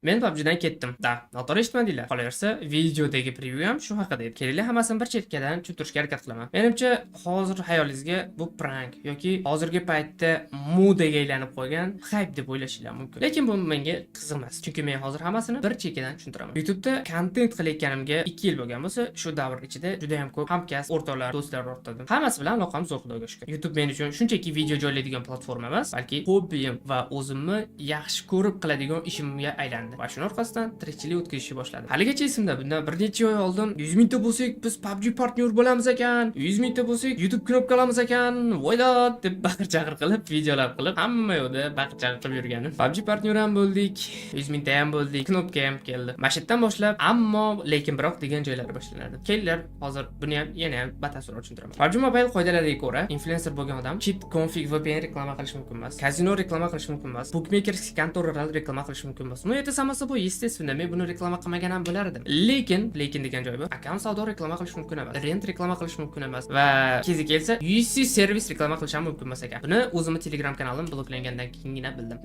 Men PUBG'dan ketdim. Da, noto'g'ri eshitmadinglar. Qolaversa, videodagi preview ham shu haqida edi. Kelinglar hammasini bir chetkadan tushuntirishga harakat qilaman. Menimcha, hozir hayolingizga bu prank yoki hozirgi paytda modaga aylanib qolgan hype deb o'ylashinglar mumkin. Lekin bu menga qiziq emas, chunki men hozir hammasini bir chekkadan tushuntiraman. YouTube'da kontent qilayotganimga 2 yil bo'lgan bo'lsa, shu davr ichida juda ham ko'p hamkasb, o'rtoqlar, do'stlar orttirdim. Hammasi bilan aloqam zo'r, xudoga shukr. YouTube men uchun shunchaki video joylaydigan platforma emas, balki hobbiyim va o'zimni yaxshi ko'rib qiladigan ishimga aylandi. Va shuning orqasidan tirikchilik o'tkazishni boshladim. Haligacha esimda, bundan bir necha oy oldin 100 mingta bo'lsak, biz PUBG partnyor bo'lamiz ekan, 100 mingta bo'lsak, YouTube knopka olamiz ekan, voydat deb baqir-chaqir qilib, videolar qilib, hamma yoqda baqir-chaqir qilib yurganim. PUBG partnyor ham bo'ldik, 100 mingta ham bo'ldik, knopka ham keldi. Mashitdan boshlab, ammo lekin biroq degan joylar boshlanadi. Kelinglar, hozir buni ham yana ham batafsil tushuntiraman. PUBG Mobile qoidalariga ko'ra, influencer bo'lgan odam cheat config VPN reklama qilish mumkin emas, kazino reklama qilish mumkin emas, bookmakerskiy kontoralar reklama qilish mumkin emas. Ну, это само собой, естественно, men buni reklama qilmagan ham bo'lardim. Lekin degan joy bor. Akkaunt savdo reklama qilish mumkin emas, rent reklama qilish mumkin emas va kezi kelsa, UC servis reklama qilish ham mumkin emas ekan. Buni o'zimning Telegram kanalim bloklangandan keyingina bildim.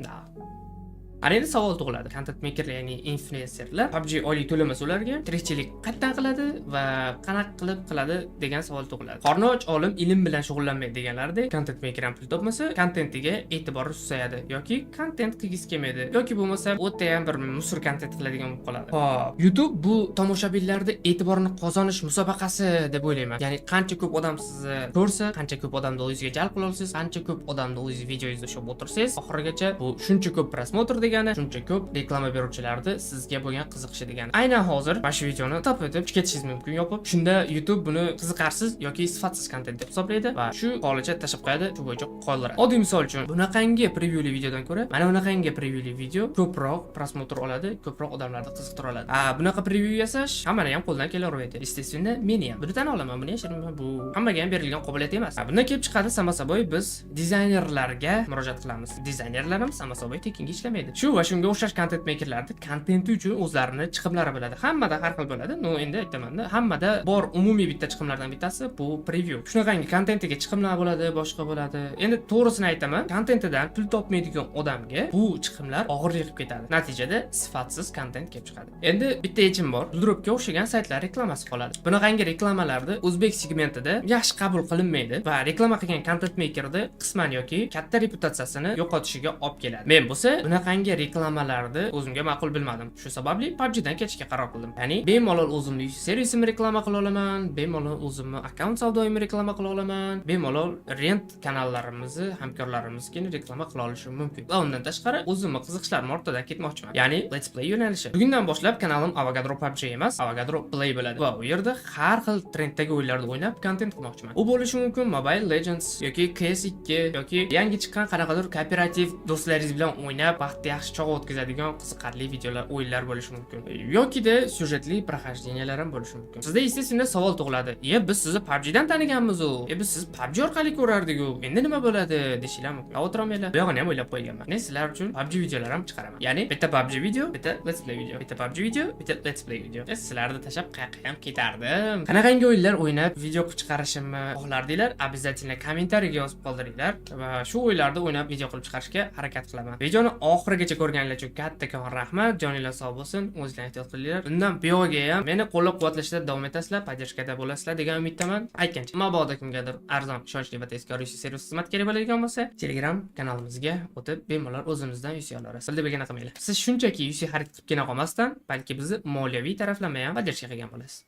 Ana endi savol tug'iladi. Content makerlar, ya'ni influencerlar PUBG oylik to'lamasa ularga tirikchilik qayerdan qiladi va qanaqa qilib qiladi degan savol tug'iladi. Qorni och olim ilm bilan shug'ullanmaydi deganlaridek, content maker ham pul topmasa, kontentiga e'tibori susayadi yoki kontent qilgisi kelmaydi yoki bo'lmasa o'ta ham bir musur kontent qiladigan bo'lib qoladi. Hop, YouTube bu tomoshabinlarning e'tiborini qozonish musobaqasi deb o'ylayman. Ya'ni qancha ko'p odam sizni ko'rsa, qancha ko'p odamni o'zingizga jalb qila olasiz, qancha ko'p odamni o'zingiz videoyingizda ushlab o'tirsangiz, oxirigacha bu shuncha ko'p prosmotr degani, shuncha ko'p reklama beruvchilarni sizga bo'lgan qiziqishi degani. Aynan hozir mana shu videoni tap etib ketishingiz mumkin yopib. Shunda YouTube buni qiziqarsiz yoki sifatsiz kontent deb hisoblaydi va shu holicha tashib qo'yadi, shu bo'yicha qoldiradi. Oddiy misol uchun, bunaqangi previewli videodan ko'ra, mana bunaqangi previewli video ko'proq prosmotr oladi, ko'proq odamlarni qiziqtira oladi. Bunaqa preview yasash hammani ham qo'ldan kelaveradi. Естественно, meni ham buni tan olaman, buni yashirmayman. Bu hammaga ham berilgan qobiliyat emas. Bundan kelib chiqadi, samo soboy biz dizaynerlarga murojaat qilamiz. Dizaynerlar ham samo soboy tekinga ishlamaydi. Shu va shunga o'xshash content makerlarning kontenti uchun o'zlarini chiqimlari bo'ladi. Hammada har xil bo'ladi. No, endi aytaman-da, hammada bor umumiy bitta chiqimlardan bittasi bu preview. Shunaqangi kontentiga chiqimlar bo'ladi, boshqa bo'ladi. Endi to'g'risini aytaman, kontentidan pul topmaydigan odamga bu chiqimlar og'irlik qilib ketadi. Natijada sifatsiz kontent kelib chiqadi. Endi bitta yechim bor. Dropga o'xshagan saytlar reklamasi qoladi. Bunaqangi reklamalarni o'zbek segmentida yaxshi qabul qilinmaydi va reklama qilgan content makerni qisman yoki katta reputatsiyasini yo'qotishiga olib keladi. Men bo'lsa bunaqangi reklamalarni o'zimga ma'qul bilmadim. Shu sababli PUBG dan ketishga qaror qildim. Ya'ni bemalol o'zimning servisimni reklama qila olaman, bemalol o'zimning akkaunt savdoyimni reklama qila olaman, bemalol rent kanallarimizni, hamkorlarimizga reklama qila olishim mumkin. Va undan tashqari o'zimning qiziqishlarim ortidan ketmoqchiman. Ya'ni Let's Play yo'nalishi. Bugundan boshlab kanalim Avogadro PUBG emas, Avogadro Play bo'ladi. Va u yerda har xil trenddagi o'yinlarni o'ynab kontent qilmoqchiman. U bo'lishi mumkin Mobile Legends yoki CS2 yoki yangi chiqqan qanaqadir kooperativ do'stlaringiz bilan o'ynab vaqtni yaxshi chog' o'tkazadigan qiziqarli videolar, o'yinlar bo'lishi mumkin. Yoki-da syujetli proxождениyalar ham bo'lishi mumkin. Sizda естественно savol tug'iladi. Biz sizni PUBG dan taniganmiz-ku. Biz siz PUBG orqali ko'rardik-ku. Endi nima bo'ladi deshinglar mumkin. O'tirmanglar. Bu yog'ini ham o'ylab qo'yganman. Men sizlar uchun PUBG videolar ham chiqaraman. Ya'ni bitta PUBG video, bitta Let's Play video, bitta PUBG video, bitta Let's Play video. Sizlarni tashab qayerga ham ketardim. Qanaqangi o'yinlar o'ynab video qilib chiqarishimni xohlardinglar? Обязательно kommentariyaga yozib qoldiringlar va shu o'yinlarni o'ynab video qilib chiqarishga harakat qilaman. Videoni oxirigacha ko'rganlar uchun kattakon rahmat. Joninglar sog' bo'lsin, o'zinglar ehtiyot qilinglar. Undan buyog'iga ham meni qo'llab-quvvatlashda davom etasizlar, podдержкада bo'lasizlar degan umiddaman. Aytgancha, mabodo kimgadir arzon, ishonchli va tezkor servis xizmat kerak bo'ladigan bo'lsa, Telegram kanalimizga o'tib bemalol o'zimizdan UC olasiz. Bildi begona qilmanglar. Siz shunchaki UC xarid qilibgina qolmasdan, balki bizni moliyaviy taraflama ham podдержка qilgan bo'lasiz.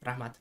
Rahmat.